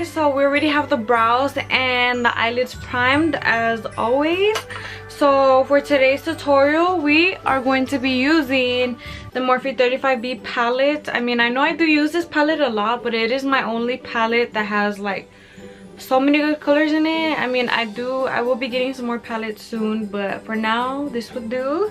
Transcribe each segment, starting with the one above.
So we already have the brows and the eyelids primed as always. So for today's tutorial, we are going to be using the Morphe 35B palette. I mean, I know I do use this palette a lot, but it is my only palette that has like so many good colors in it. I mean, I will be getting some more palettes soon, but for now this would do.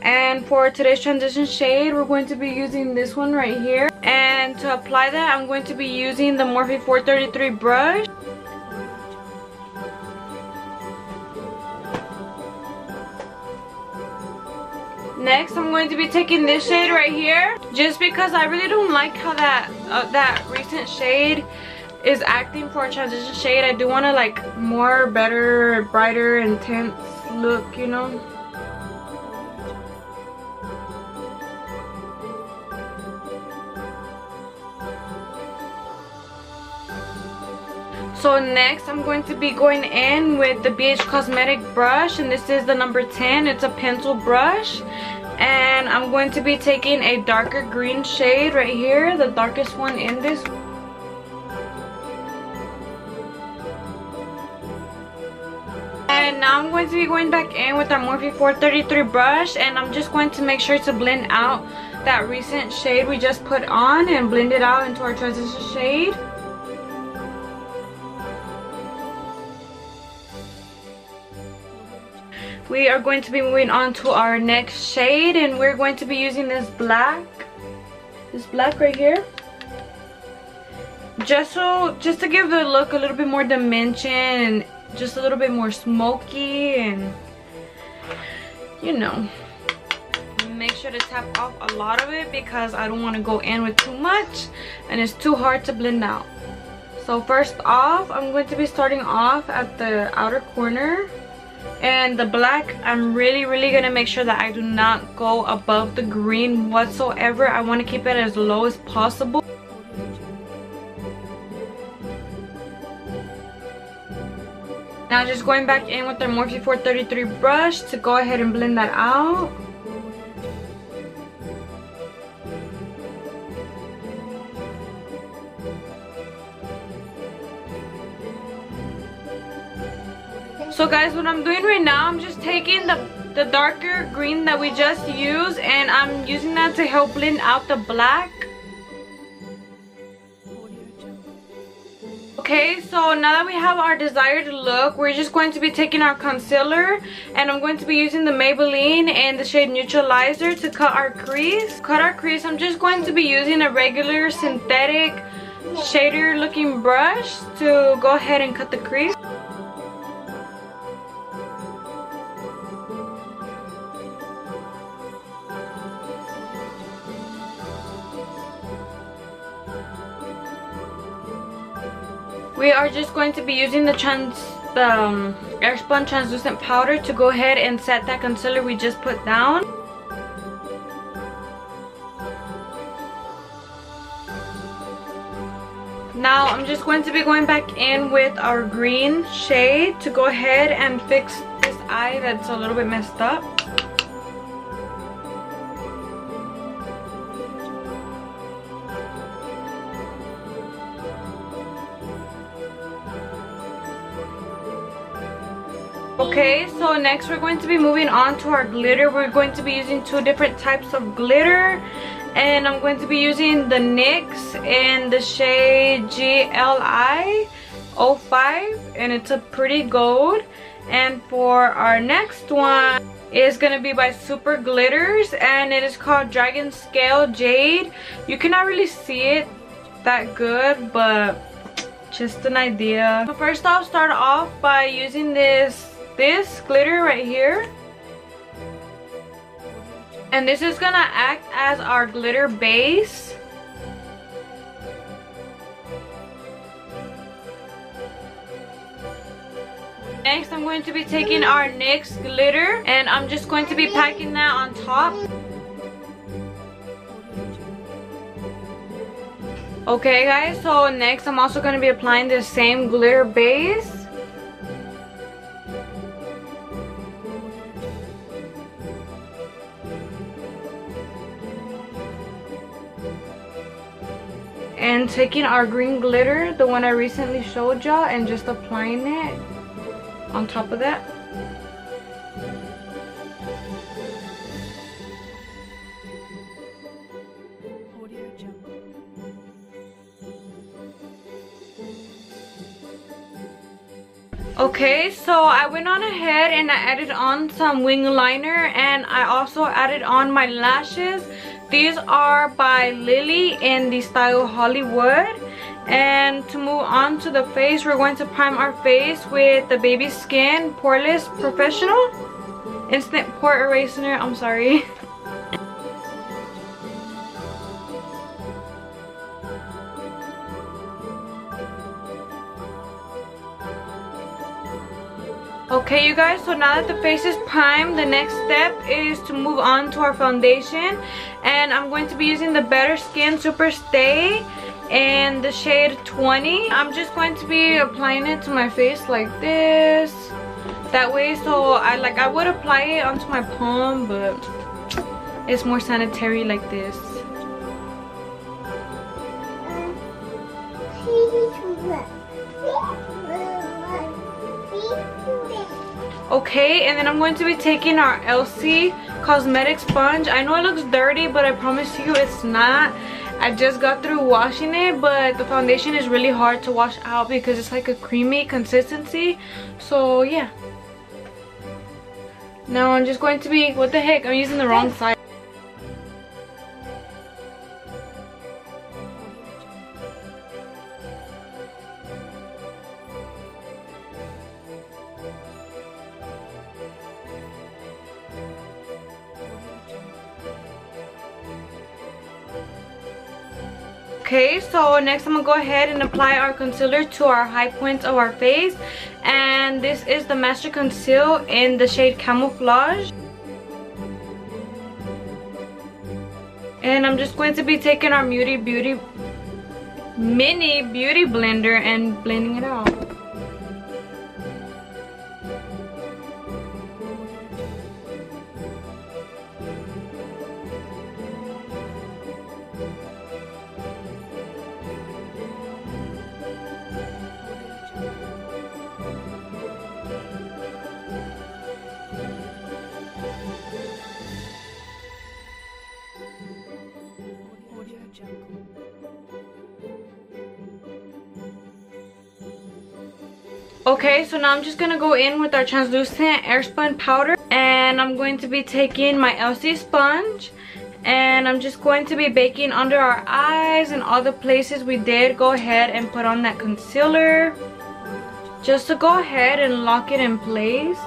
And for today's transition shade, we're going to be using this one right here. And to apply that, I'm going to be using the Morphe 433 brush. Next, I'm going to be taking this shade right here, just because I really don't like how that recent shade is acting for a transition shade. I do want to like more better, brighter, intense look, you know. So next, I'm going to be going in with the BH Cosmetic brush, and this is the number 10. It's a pencil brush, and I'm going to be taking a darker green shade right here, the darkest one in this. And now I'm going to be going back in with our Morphe 433 brush, and I'm just going to make sure to blend out that recent shade we just put on and blend it out into our transition shade. We are going to be moving on to our next shade, and we're going to be using this black right here, just to give the look a little bit more dimension and just a little bit more smoky, and you know, make sure to tap off a lot of it because I don't want to go in with too much and it's too hard to blend out. So first off, I'm going to be starting off at the outer corner. And the black, I'm really gonna make sure that I do not go above the green whatsoever. I want to keep it as low as possible. Now just going back in with the Morphe 433 brush to go ahead and blend that out. So guys, what I'm doing right now, I'm just taking the darker green that we just used, and I'm using that to help blend out the black. Okay, so now that we have our desired look, we're just going to be taking our concealer, and I'm going to be using the Maybelline and the shade Neutralizer to cut our crease. I'm just going to be using a regular synthetic shader looking brush to go ahead and cut the crease. We are just going to be using the Airspun translucent powder to go ahead and set that concealer we just put down. Now I'm just going to be going back in with our green shade to go ahead and fix this eye that's a little bit messed up. Okay, so next we're going to be moving on to our glitter. We're going to be using two different types of glitter, and I'm going to be using the NYX in the shade GLI 05, and it's a pretty gold. And for our next one is going to be by Super Glitters, and it is called Dragon Scale Jade. You cannot really see it that good, but just an idea. So first I'll start off by using this glitter right here, and this is gonna act as our glitter base. Next, I'm going to be taking our NYX glitter, and I'm just going to be packing that on top. Okay guys, so next I'm also going to be applying the same glitter base. and taking our green glitter, the one I recently showed y'all, and just applying it on top of that. Okay, so I went on ahead and I added on some wing liner, and I also added on my lashes. These are by Lily in the style Hollywood. And to move on to the face, we're going to prime our face with the Baby Skin Poreless Professional Instant Pore Eraser. I'm sorry. Okay, you guys, so now that the face is primed, the next step is to move on to our foundation. And I'm going to be using the Better Skin Super Stay in the shade 20. I'm just going to be applying it to my face like this. That way, so I would apply it onto my palm, but it's more sanitary like this. Okay, and then I'm going to be taking our LC Cosmetic sponge. I know it looks dirty, but I promise you it's not. I just got through washing it, but the foundation is really hard to wash out because it's like a creamy consistency. So yeah. Now I'm just going to be, what the heck, I'm using the wrong side. Okay, so next I'm gonna go ahead and apply our concealer to our high points of our face, and this is the Master Conceal in the shade Camouflage. And I'm just going to be taking our mini beauty blender and blending it out. Okay, so now I'm just gonna go in with our translucent airspun powder, and I'm going to be taking my LC sponge, and I'm just going to be baking under our eyes and all the places we did go ahead and put on that concealer, just to go ahead and lock it in place.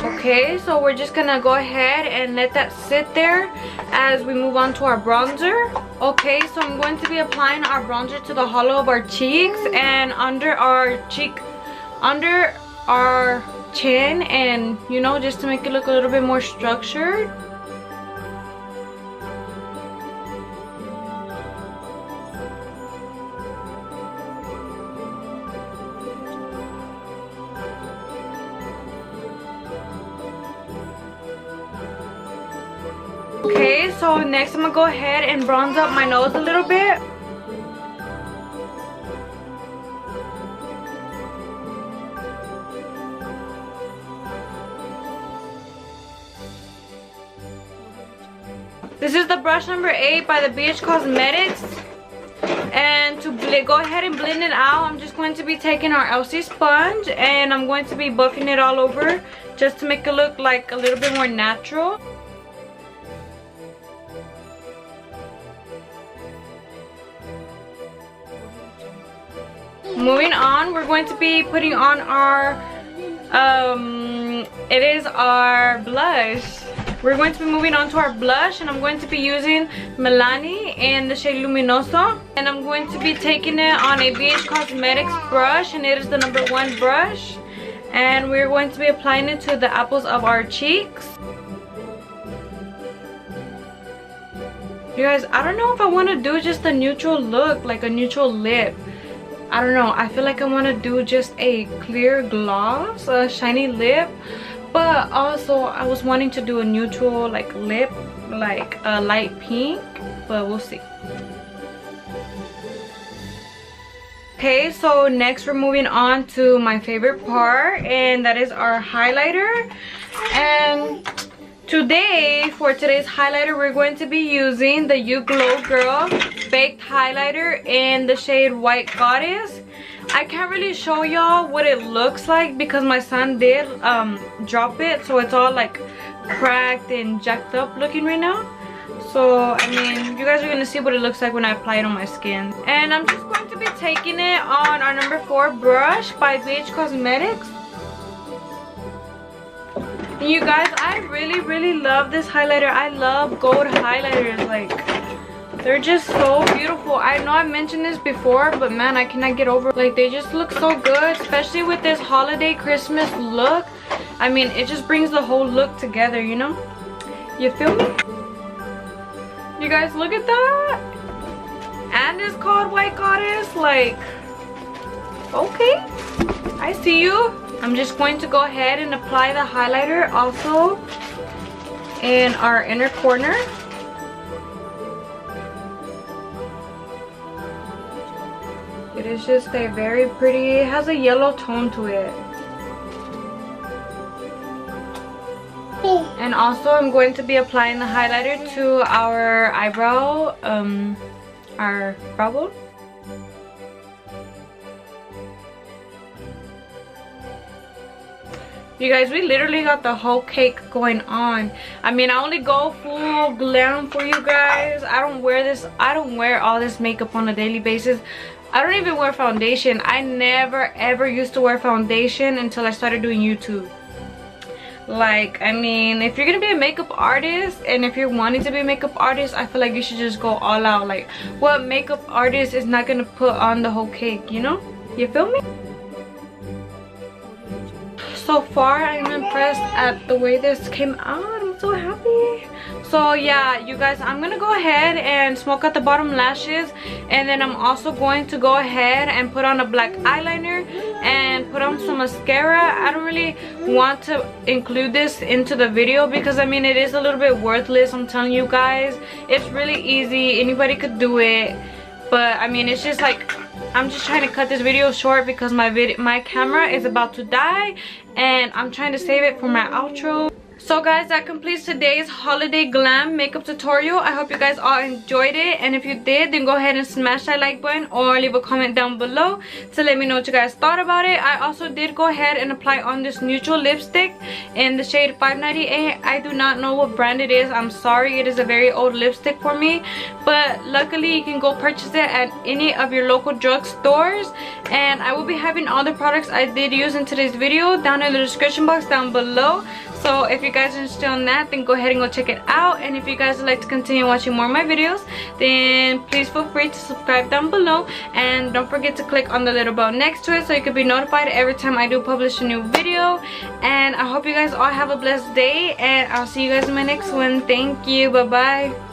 Okay, so we're just gonna go ahead and let that sit there as we move on to our bronzer. Okay, so I'm going to be applying our bronzer to the hollow of our cheeks and under our chin, and you know, just to make it look a little bit more structured. Okay, so next I'm gonna go ahead and bronze up my nose a little bit. This is the brush number 8 by the BH Cosmetics. And to go ahead and blend it out, I'm just going to be taking our LC sponge and I'm going to be buffing it all over just to make it look like a little bit more natural. Moving on, we're going to be putting on our it is our blush. We're going to be moving on to our blush, and I'm going to be using Milani in the shade Luminoso, and I'm going to be taking it on a BH Cosmetics brush, and it is the number 1 brush, and we're going to be applying it to the apples of our cheeks. You guys, I don't know if I want to do just a neutral look, like a neutral lip. I don't know, I feel like I want to do just a clear gloss, a shiny lip, but also I was wanting to do a neutral like lip, like a light pink, but we'll see. Okay, so next we're moving on to my favorite part, and that is our highlighter. And today, for today's highlighter, we're going to be using the You Glow Girl Baked Highlighter in the shade White Goddess. I can't really show y'all what it looks like because my son did drop it, so it's all like cracked and jacked up looking right now. So I mean, you guys are gonna see what it looks like when I apply it on my skin. And I'm just going to be taking it on our number 4 brush by BH Cosmetics. And you guys, I really love this highlighter. I love gold highlighters. Like, they're just so beautiful. I know I mentioned this before, but man, I cannot get over it. Like, they just look so good, especially with this holiday Christmas look. I mean, it just brings the whole look together, you know? You feel me? You guys, look at that. And it's called White Goddess. Like, okay, I see you. I'm just going to go ahead and apply the highlighter also in our inner corner. It is just a very pretty, it has a yellow tone to it. And also I'm going to be applying the highlighter to our eyebrow, our brow bone. You guys, we literally got the whole cake going on. I mean, I only go full glam for you guys. I don't wear all this makeup on a daily basis. I don't even wear foundation. I never ever used to wear foundation until I started doing YouTube. Like, I mean, if you're gonna be a makeup artist and if you're wanting to be a makeup artist, I feel like you should just go all out. Like, what makeup artist is not gonna put on the whole cake, you know? You feel me? So far, I'm impressed at the way this came out. I'm so happy. So yeah, you guys, I'm gonna go ahead and smoke out the bottom lashes, and then I'm also going to go ahead and put on a black eyeliner and put on some mascara. I don't really want to include this into the video because I mean, it is a little bit worthless. I'm telling you guys, it's really easy, anybody could do it, but I mean, it's just like, I'm just trying to cut this video short because my camera is about to die and I'm trying to save it for my outro. So guys, that completes today's holiday glam makeup tutorial. I hope you guys all enjoyed it, and if you did, then go ahead and smash that like button or leave a comment down below to let me know what you guys thought about it. I also did go ahead and apply on this neutral lipstick in the shade 598. I do not know what brand it is. I'm sorry, it is a very old lipstick for me, but luckily you can go purchase it at any of your local drugstores, and I will be having all the products I did use in today's video down in the description box down below. So if you guys are interested in that, then go ahead and go check it out. And if you guys would like to continue watching more of my videos, then please feel free to subscribe down below. And don't forget to click on the little bell next to it so you can be notified every time I do publish a new video. And I hope you guys all have a blessed day, and I'll see you guys in my next one. Thank you. Bye-bye.